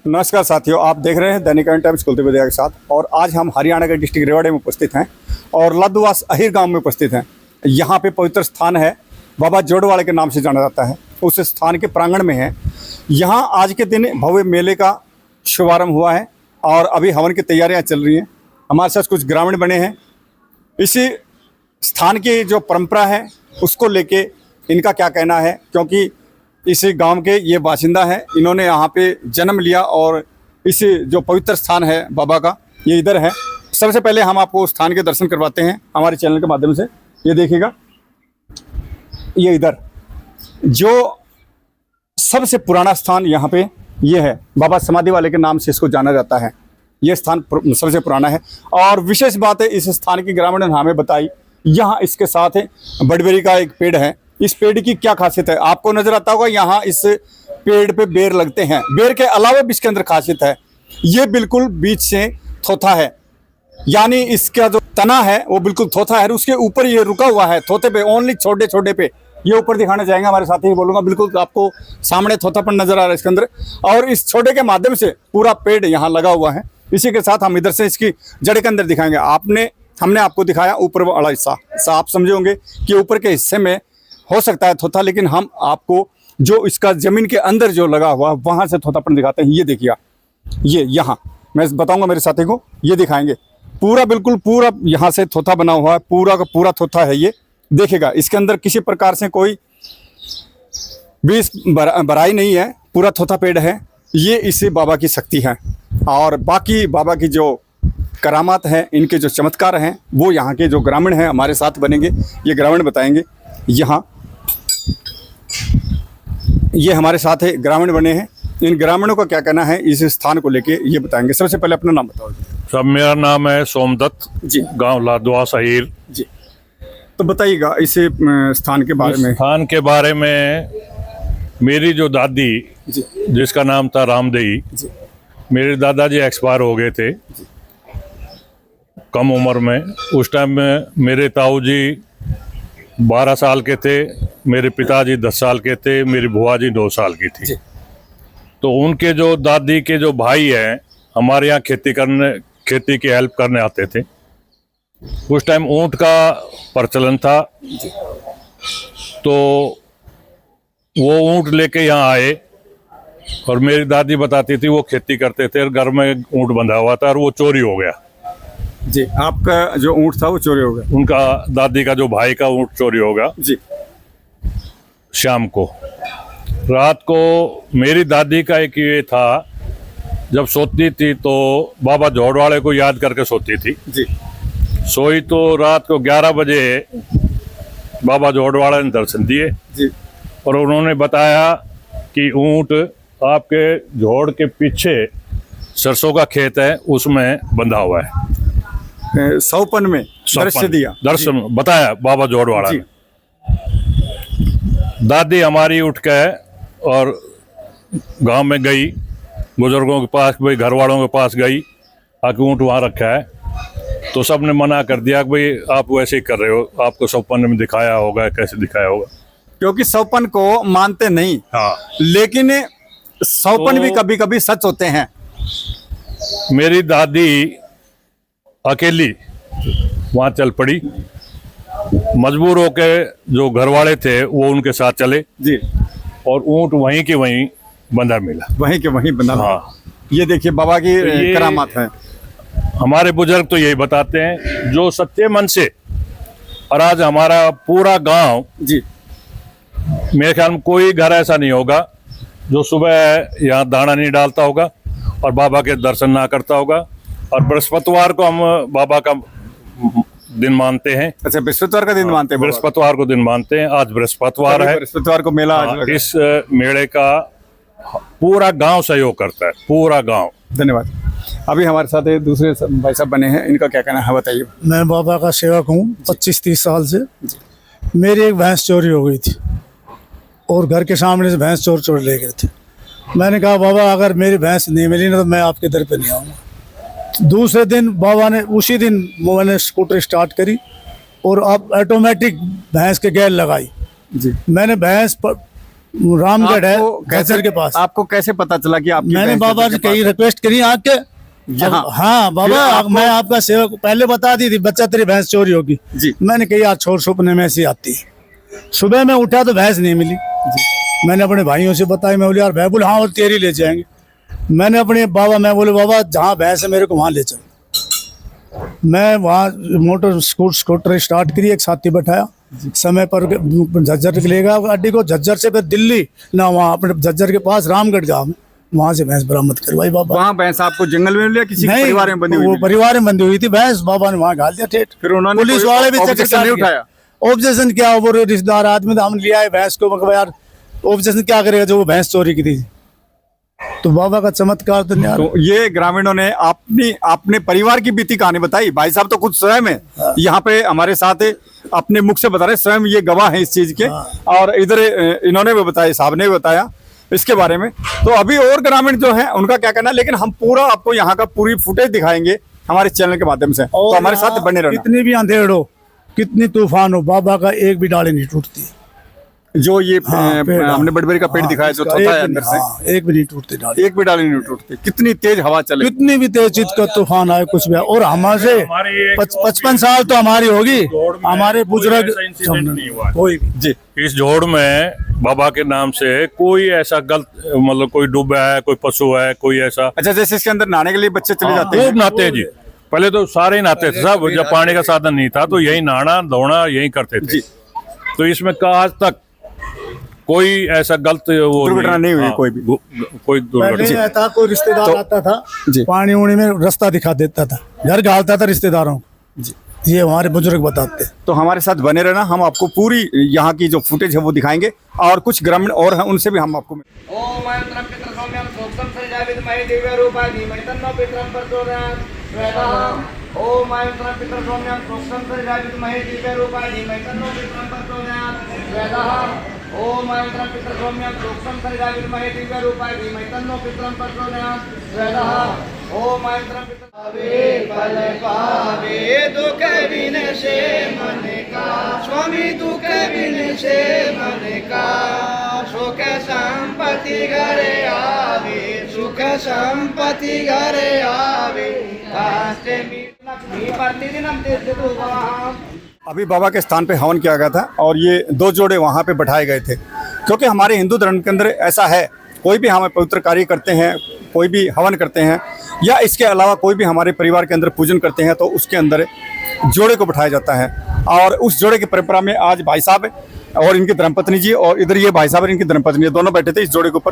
नमस्कार साथियों, आप देख रहे हैं दैनिक टाइम्स कुलदीप के साथ। और आज हम हरियाणा के डिस्ट्रिक्ट रेवाड़ी में उपस्थित हैं और लद्दवास अहिर गांव में उपस्थित हैं। यहाँ पे पवित्र स्थान है, बाबा जोड़वाड़े के नाम से जाना जाता है। उस स्थान के प्रांगण में है। यहाँ आज के दिन भव्य मेले का शुभारंभ हुआ है और अभी हवन की तैयारियाँ चल रही हैं। हमारे साथ कुछ ग्रामीण बने हैं। इसी स्थान की जो परंपरा है उसको लेके इनका क्या कहना है, क्योंकि इस गांव के ये बाशिंदा हैं। इन्होंने यहाँ पे जन्म लिया और इस जो पवित्र स्थान है बाबा का, ये इधर है। सबसे पहले हम आपको स्थान के दर्शन करवाते हैं हमारे चैनल के माध्यम से। ये देखिएगा, ये इधर जो सबसे पुराना स्थान यहाँ पे ये है, बाबा समाधि वाले के नाम से इसको जाना जाता है। ये स्थान सबसे पुराना है और विशेष बात है इस स्थान की ग्रामीण ने हमें बताई। यहाँ इसके साथ बड़बेरी का एक पेड़ है। इस पेड़ की क्या खासियत है आपको नजर आता होगा। यहाँ इस पेड़ पे बेर लगते हैं। बेर के अलावा भी इसके अंदर खासियत है, ये बिल्कुल बीच से थोथा है, यानी इसका जो तना है वो बिल्कुल थोथा है। उसके ऊपर ये रुका हुआ है थोथे पे, ओनली छोटे छोटे पे। ये ऊपर दिखाना चाहेंगे हमारे साथी ही बोलूँगा, बिल्कुल आपको सामने थोथापन नजर आ रहा है इसके अंदर। और इस छोटे के माध्यम से पूरा पेड़ यहाँ लगा हुआ है। इसी के साथ हम इधर से इसकी जड़ के अंदर दिखाएंगे। हमने आपको दिखाया ऊपर वाला हिस्सा, आप समझे होंगे कि ऊपर के हिस्से में हो सकता है थोथा, लेकिन हम आपको जो इसका जमीन के अंदर जो लगा हुआ वहां से थोथापन दिखाते हैं। ये देखिए, ये यहाँ मैं बताऊंगा मेरे साथी को, ये दिखाएंगे पूरा, बिल्कुल पूरा यहाँ से थोथा बना हुआ है, पूरा का पूरा थोथा है। ये देखेगा, इसके अंदर किसी प्रकार से कोई बीज भराई नहीं है, पूरा थोथा पेड़ है। ये इसी बाबा की शक्ति है और बाकी बाबा की जो करामात है, इनके जो चमत्कार हैं, वो यहाँ के जो ग्रामीण हैं हमारे साथ बनेंगे, ये ग्रामीण बताएंगे। यहाँ ये हमारे साथ है ग्रामीण बने हैं। इन ग्रामीणों का क्या कहना है इस स्थान को लेके, ये बताएंगे। सबसे पहले अपना नाम बताओ। सब मेरा नाम है सोमदत्त जी, गांव लद्दवास अहिर जी। तो बताइएगा इस स्थान के बारे में। स्थान के बारे में मेरी जो दादी जी, जिसका नाम था रामदेई जी, मेरे दादाजी एक्सपायर हो गए थे कम उम्र में। उस टाइम में मेरे ताऊ जी 12 साल के थे, मेरे पिताजी 10 साल के थे, मेरी बुआ जी 2 साल की थी। तो उनके जो दादी के जो भाई हैं हमारे यहाँ खेती की हेल्प करने आते थे। उस टाइम ऊंट का प्रचलन था, तो वो ऊंट लेके यहाँ आए और मेरी दादी बताती थी वो खेती करते थे और घर में ऊंट बंधा हुआ था और वो चोरी हो गया जी। आपका जो ऊंट था वो चोरी हो गया? उनका दादी का जो भाई का ऊंट चोरी हो गया जी। शाम को, रात को मेरी दादी का एक ये था, जब सोती थी तो बाबा जोड़वाड़े को याद करके सोती थी जी। सोई तो रात को 11 बजे बाबा जोड़वाड़े ने दर्शन दिए जी। और उन्होंने बताया कि ऊंट आपके झोड़ के पीछे सरसों का खेत है, उसमें बंधा हुआ है। सौपन में दर्शन दिया, दर्शन बताया बाबा जोड़वाड़ा ने। दादी हमारी उठ के और गांव में गई, बुजुर्गों के पास, भाई घर वालों के पास गई, आके ऊँट वहाँ रखा है। तो सब ने मना कर दिया कि भाई आप वैसे ही कर रहे हो, आपको सौपन में दिखाया होगा, कैसे दिखाया होगा, क्योंकि सौपन को मानते नहीं। हाँ, लेकिन सौपन भी कभी कभी सच होते हैं। मेरी दादी अकेली वहाँ चल पड़ी, मजबूर होके जो घर वाले थे वो उनके साथ चले जी, और ऊंट वहीं के वहीं बंधा मिला, वहीं के वहीं बंधा। हाँ, ये देखिए बाबा की करामात है। हमारे बुजुर्ग तो यही बताते हैं, जो सच्चे मन से, और आज हमारा पूरा गांव जी, मेरे ख्याल में कोई घर ऐसा नहीं होगा जो सुबह यहाँ दाना नहीं डालता होगा और बाबा के दर्शन ना करता होगा। और बृहस्पतिवार को हम बाबा का दिन मानते हैं। अच्छा, बृहस्पतिवार का दिन मानते हैं? बृहस्पतिवार को दिन मानते हैं। आज बृहस्पतिवार है, बृहस्पतिवार को मेला। इस मेले का पूरा गांव सहयोग करता है, पूरा गांव। धन्यवाद। अभी हमारे साथ दूसरे भाई साहब बने हैं, इनका क्या कहना है बताइए। मैं बाबा का सेवक हूँ 25-30 साल से। मेरी एक भैंस चोरी हो गई थी और घर के सामने से भैंस चोर ले गए थे। मैंने कहा बाबा अगर मेरी भैंस नहीं मिली ना तो मैं आपके दर पे नहीं आऊँगा। दूसरे दिन बाबा ने, उसी दिन मैंने स्कूटर स्टार्ट करी और अब ऑटोमेटिक भैंस के गैल लगाई जी। मैंने भैंस रामगढ़ है आपको झज्जर के पास। आपको कैसे पता चला कि आपकी मैंने भैंस बाबा झज्जर से के पास कई रिक्वेस्ट करी आके। यहाँ? हाँ फिर बाबा आपको- मैं आपका सेवक पहले बता दी थी बच्चा तेरी भैंस चोरी होगी। जी। मैंने कहा यार छोड़, सपने में ऐसी आती है। सुबह मैं उठा तो भैंस नहीं मिली। मैंने अपने भाइयों से बताया, मैं बोले यार भैंस, बोले हाँ और तेरी ले जाएंगे। मैंने अपने बाबा, मैं बोले बाबा जहाँ भैंस है मेरे को वहाँ ले चलो। मैं वहाँ मोटर स्कूटर स्टार्ट करी, एक साथी बैठाया, समय पर झज्जर लेगा गाड़ी को, झज्जर से फिर दिल्ली ना, वहाँ अपने झज्जर के पास रामगढ़ गाँव में, वहाँ से भैंस बरामद करवाई बाबा। वहाँ भैंस आपको जंगल में मिली, किसी के नहीं, परिवार में बंधी हुई वो मिली? परिवार में बंधी हुई थी भैंस, बाबा ने वहाँ घाल दिया ठेठ। फिर उन्होंने पुलिस कोई वाले भी objection नहीं उठाया? ऑब्जेक्शन क्या, वो रिश्तेदार आदमी था, हम लिया है भैंस को, मतलब यार ऑब्जेक्शन क्या करेगा जो वो भैंस चोरी की थी। तो बाबा का चमत्कार तो नहीं यार। तो ये ग्रामीणों ने अपने परिवार की बीती कहानी बताई। भाई साहब तो खुद स्वयं है यहाँ पे हमारे साथ, अपने मुख से बता रहे, स्वयं ये गवाह है इस चीज के। और इधर इन्होंने भी बताया, साहब ने भी बताया इसके बारे में। तो अभी और ग्रामीण जो है उनका क्या कहना है, लेकिन हम पूरा आपको यहाँ का पूरी फुटेज दिखाएंगे हमारे चैनल के माध्यम से, तो हमारे साथ बने रहना। कितनी भी अंधेड़ हो, कितनी तूफान हो, बाबा का एक भी डाली नहीं टूटती। जो ये पेड़, हमने बड़बड़ी का पेड़ हाँ, दिखाया जो इसका छोटा एक है भी- अंदर से, हाँ, एक भी नहीं टूटती डाली। एक भी डाली नहीं टूटती। कितनी तेज हवा चले, कितनी भी तेज चित का तूफान आए, कुछ भी आए। और हमारे हमारी एक 55 साल तो हमारी होगी, हमारे बुजुर्ग ऐसा इंसिडेंट नहीं हुआ। कोई भी। जी इस जोड़ में बाबा के नाम से कोई ऐसा गलत, मतलब कोई डूबा है, कोई पशु है, कोई ऐसा अच्छा, जैसे इसके अंदर नहाने के लिए बच्चे चले जाते हैं? खूब नहाते हैं जी। पहले तो सारे ही नहाते थे सब, जब पानी का साधन नहीं था तो यही नहाना धोना यही करते थे। जी। तो इसमें का आज तक कोई ऐसा गलत वो दुर्घटना नहीं हुई, हाँ, कोई भी। कोई पहले दुर्घटना। था कोई रिश्तेदार तो- आता था, जी। पानी उनी में रास्ता दिखा देता था, घर घालता था रिश्तेदारों को। जी। ये हमारे बुजुर्ग बताते। तो हमारे साथ बने रहना, हम आपको पूरी यहाँ की जो फुटेज है वो दिखाएंगे, और कुछ ग्रामीण और हैं उनसे भी हम आपको ओम मंत्रं पितृ सौम्यं सूक्तं सृजाविद्महे दिव्य रूपाय धीमहि तन्नो पितरं प्रचोदयात् स्वाहा। ओम मंत्रं पितृ सौम्यं सूक्तं सृजाविद्महे दिव्य रूपाय धीमहि तन्नो पितरं प्रचोदयात् स्वाहा। ओम मंत्रं पितृ सौम्यं सूक्तं सृजाविद्महे दिव्य रूपाय धीमहि तन्नो पितरं प्रचोदयात् स्वाहा। ओम मंत्रं पितृ फल पावे दुख विनशे मन का, स्वामी दुख विनशे मन का, सुख संपत्ति घरे आवे, सुख संपत्ति घरे आवे, कास्ते मी प्रतिदिनं तीर्थतु भवाम। अभी बाबा के स्थान पे हवन किया गया था, और ये 2 जोड़े वहाँ पे बैठाए गए थे, क्योंकि हमारे हिंदू धर्म के अंदर ऐसा है, कोई भी हम पवित्र कार्य करते हैं, कोई भी हवन करते हैं, या इसके अलावा कोई भी हमारे परिवार के अंदर पूजन करते हैं, तो उसके अंदर जोड़े को बैठाया जाता है। और उस जोड़े की परंपरा में आज भाई साहब और इनकी धर्मपत्नी जी, और इधर ये भाई साहब और इनकी धर्मपत्नी, दोनों बैठे थे इस जोड़े के ऊपर।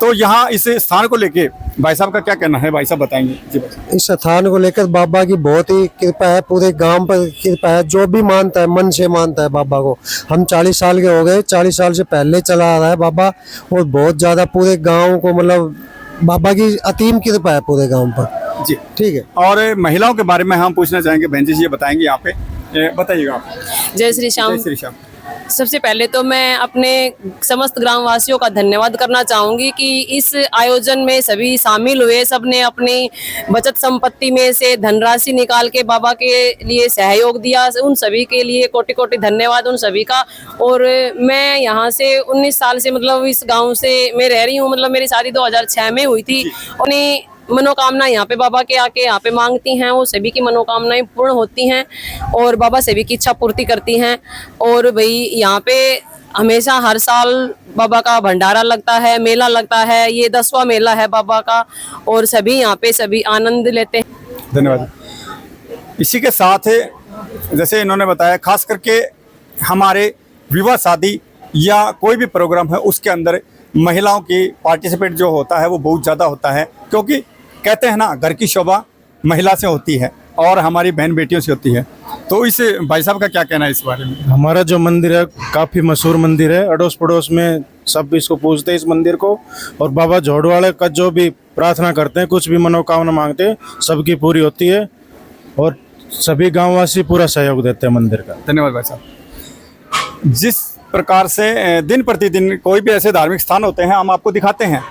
तो यहाँ इस स्थान को लेके भाई साहब का क्या कहना है, भाई साहब बताएंगे जी। इस स्थान को लेकर बाबा की बहुत ही कृपा है, पूरे गांव पर कृपा है। जो भी मानता है मन से मानता है बाबा को। हम 40 साल के हो गए, 40 साल से पहले चला आ रहा है बाबा, और बहुत ज्यादा पूरे गांव को, मतलब बाबा की अतीम कृपा है पूरे गांव पर जी ठीक है। और महिलाओं के बारे में हम पूछना चाहेंगे, बहन जी ये बताएंगे यहाँ पे, बताइएगा आप। जय श्री श्याम। जय श्री श्याम। सबसे पहले तो मैं अपने समस्त ग्रामवासियों का धन्यवाद करना चाहूँगी कि इस आयोजन में सभी शामिल हुए, सबने अपनी बचत संपत्ति में से धनराशि निकाल के बाबा के लिए सहयोग दिया। उन सभी के लिए कोटि कोटि धन्यवाद उन सभी का। और मैं यहाँ से 19 साल से, मतलब इस गांव से मैं रह रही हूँ, मतलब मेरी शादी 2006 में हुई थी। अपनी मनोकामना यहाँ पे बाबा के आके यहाँ पे मांगती हैं, वो सभी की मनोकामनाएं पूर्ण होती हैं और बाबा सभी की इच्छा पूर्ति करती हैं। और भाई यहाँ पे हमेशा हर साल बाबा का भंडारा लगता है, मेला लगता है, ये 10वां मेला है बाबा का, और सभी यहाँ पे सभी आनंद लेते हैं। धन्यवाद। इसी के साथ जैसे इन्होंने बताया, खास करके हमारे विवाह शादी या कोई भी प्रोग्राम है उसके अंदर महिलाओं की पार्टिसिपेट जो होता है वो बहुत ज़्यादा होता है, क्योंकि कहते हैं ना, घर की शोभा महिला से होती है और हमारी बहन बेटियों से होती है। तो इस भाई साहब का क्या कहना है इस बारे में? हमारा जो मंदिर है काफ़ी मशहूर मंदिर है, अड़ोस पड़ोस में सब इसको पूजते हैं इस मंदिर को। और बाबा जोड़वाड़े का जो भी प्रार्थना करते हैं, कुछ भी मनोकामना मांगते हैं, सबकी पूरी होती है और सभी गांववासी पूरा सहयोग देते हैं मंदिर का। धन्यवाद भाई साहब। जिस प्रकार से दिन प्रतिदिन कोई भी ऐसे धार्मिक स्थान होते हैं हम आपको दिखाते हैं,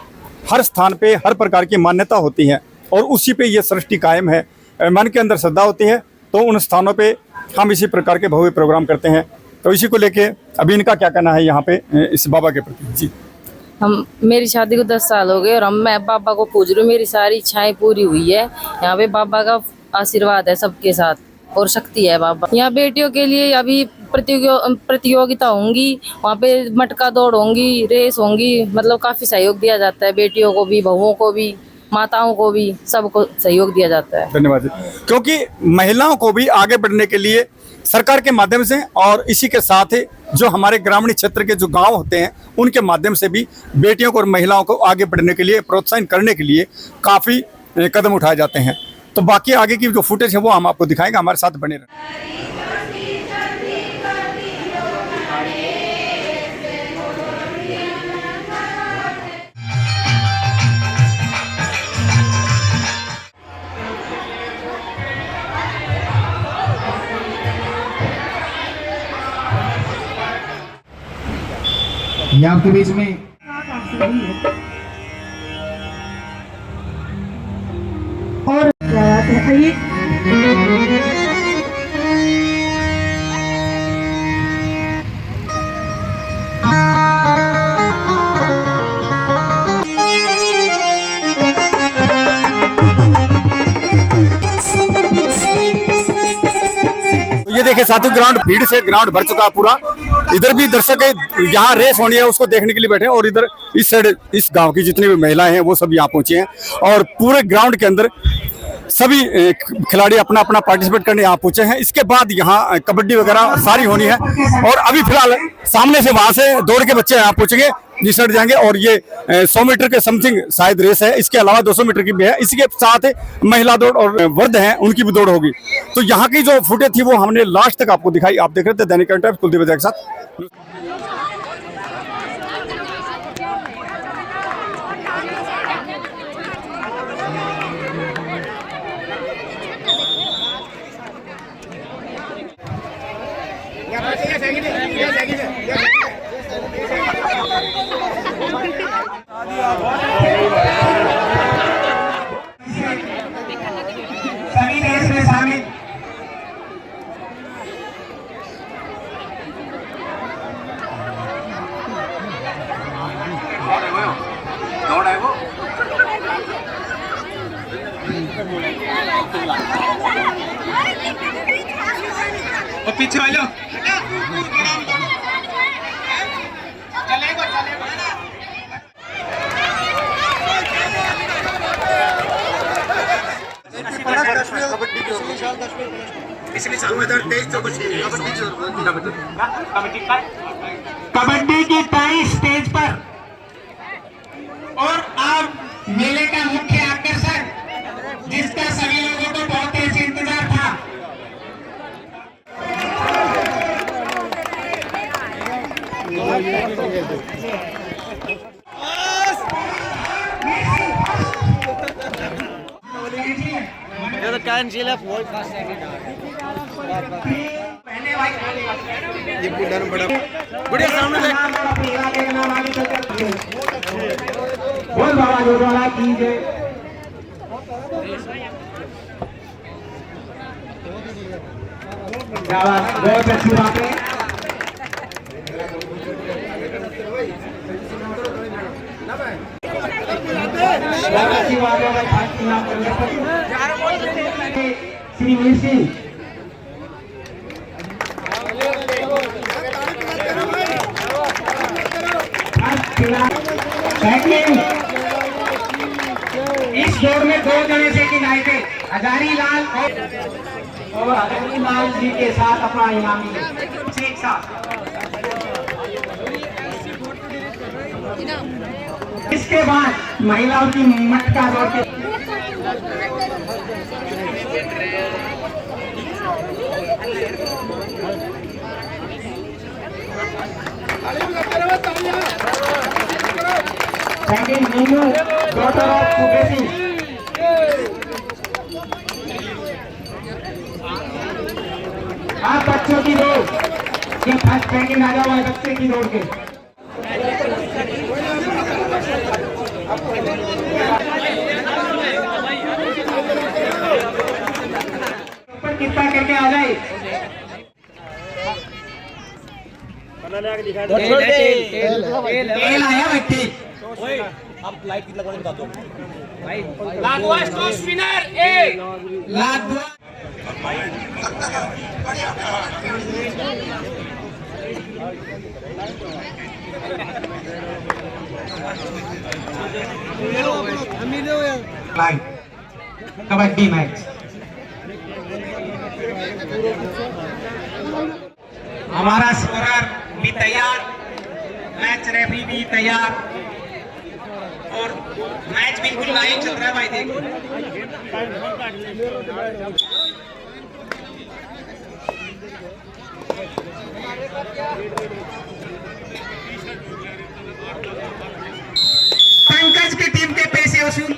हर स्थान पे हर प्रकार की मान्यता होती है और उसी पे ये सृष्टि कायम है। मन के अंदर श्रद्धा होती है तो उन स्थानों पे हम इसी प्रकार के भव्य प्रोग्राम करते हैं। तो इसी को लेके अभी इनका क्या कहना है यहाँ पे इस बाबा के प्रति जी। हम मेरी शादी को 10 साल हो गए और मैं बाबा को पूज रही हूँ। मेरी सारी इच्छाएं पूरी हुई है। यहाँ पे बाबा का आशीर्वाद है सबके साथ और शक्ति है बाबा। यहाँ बेटियों के लिए अभी प्रतियोगिता होंगी, वहाँ पे मटका दौड़ होंगी, रेस होंगी, मतलब काफी सहयोग दिया जाता है बेटियों को भी, बहुओं को भी, माताओं को भी, सबको सहयोग दिया जाता है। धन्यवाद जी। क्योंकि महिलाओं को भी आगे बढ़ने के लिए सरकार के माध्यम से और इसी के साथ ही जो हमारे ग्रामीण क्षेत्र के जो गांव होते हैं उनके माध्यम से भी बेटियों को और महिलाओं को आगे बढ़ने के लिए प्रोत्साहन करने के लिए काफ़ी कदम उठाए जाते हैं। तो बाकी आगे की जो फुटेज है वो हम आपको दिखाएंगे, हमारे साथ बने रहें। ये आपके बीच में और क्या बात है, आइए। ये देखिए साथियों, ग्राउंड भीड़ से ग्राउंड भर चुका है पूरा। इधर भी दर्शक है, यहाँ रेस होनी है उसको देखने के लिए बैठे हैं और इधर इस साइड इस गांव की जितनी भी महिलाएं हैं वो सब यहाँ पहुंची हैं और पूरे ग्राउंड के अंदर सभी खिलाड़ी अपना अपना पार्टिसिपेट करने यहाँ पहुंचे हैं। इसके बाद यहाँ कबड्डी वगैरह सारी होनी है और अभी फिलहाल सामने से वहां से दौड़ के बच्चे यहाँ पहुंचेंगे, जिस साइड जाएंगे और ये 100 मीटर के समथिंग शायद रेस है। इसके अलावा 200 मीटर की भी है। इसी के साथ महिला दौड़ और वर्ध हैं उनकी भी दौड़ होगी। तो यहाँ की जो फुटेज थी वो हमने लास्ट तक आपको दिखाई। आप देख रहे थे दैनिक टाइम्स कुलदीप के साथ। सभी रेस में शामिल दौड़ है वो पीछे आ जाओ। चलेगा कबड्डी की ताई स्टेज पर और अब मेले का मुख्य आकर्षण जिसका सभी लोगों को बहुत तेज इंतजार था। बढ़िया सामने बोल बाबा जो द्वारा की जय। बहुत अच्छी बात है। अच्छी बात है श्री वीर सिंह इस दौड़ में 2 जने से की लाए थे हजारी लाल और हजारी लाल जी के साथ अपना इनामी एक साथ। इसके बाद महिलाओं की मटका दौड़ के सेकंड नीनू डॉटर ऑफ कुबेसी आप बच्चों की दौड़ ये फर्स्ट सेकंड आ जाओ बच्चे की दौड़ के ऊपर कितना करके आ जाए। तेल आया बैठे Ladwa store spinner Ladwa kabaddi match हमारा स्कोरर भी तैयार, मैच रेफरी भी तैयार और मैच बिल्कुल लाइव चल रहा है भाई देखो। पंकज की टीम के पैसे वसूल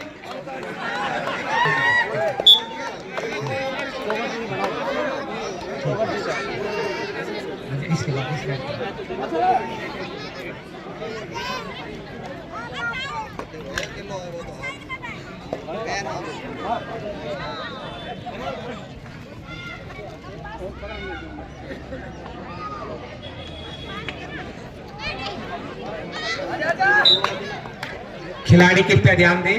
खिलाड़ी कृपया ध्यान दें,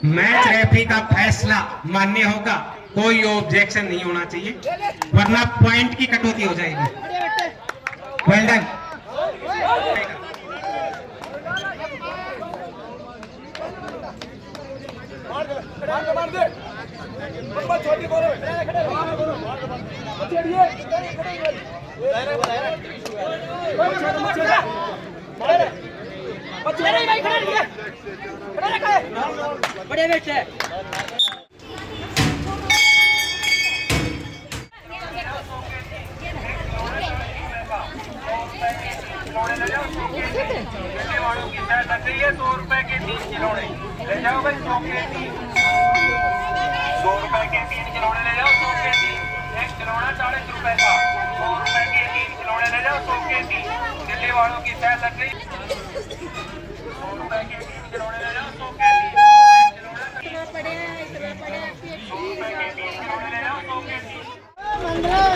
मैच रेफरी का फैसला मान्य होगा, कोई ऑब्जेक्शन नहीं होना चाहिए वरना पॉइंट की कटौती हो जाएगी। Well done. बड़े बेटे वालों की शायद लग रही है 100 रुपए के 3 खिलौने ले जाओ भाई 100 रुपए के 3 खिलौने ले जाओ 100 के 3 एक खिलौना 40 रुपए का 100 रुपए के 3 खिलौने ले जाओ 100 के 3 दिल्ली वालों की शायद लग रही 100 रुपए के 3 खिलौने ले जाओ 100 के 3 पड़े हैं, इतना पड़े हैं, 100 रुपए के 3 खिलौने ले जाओ 100 के 3 मंदिर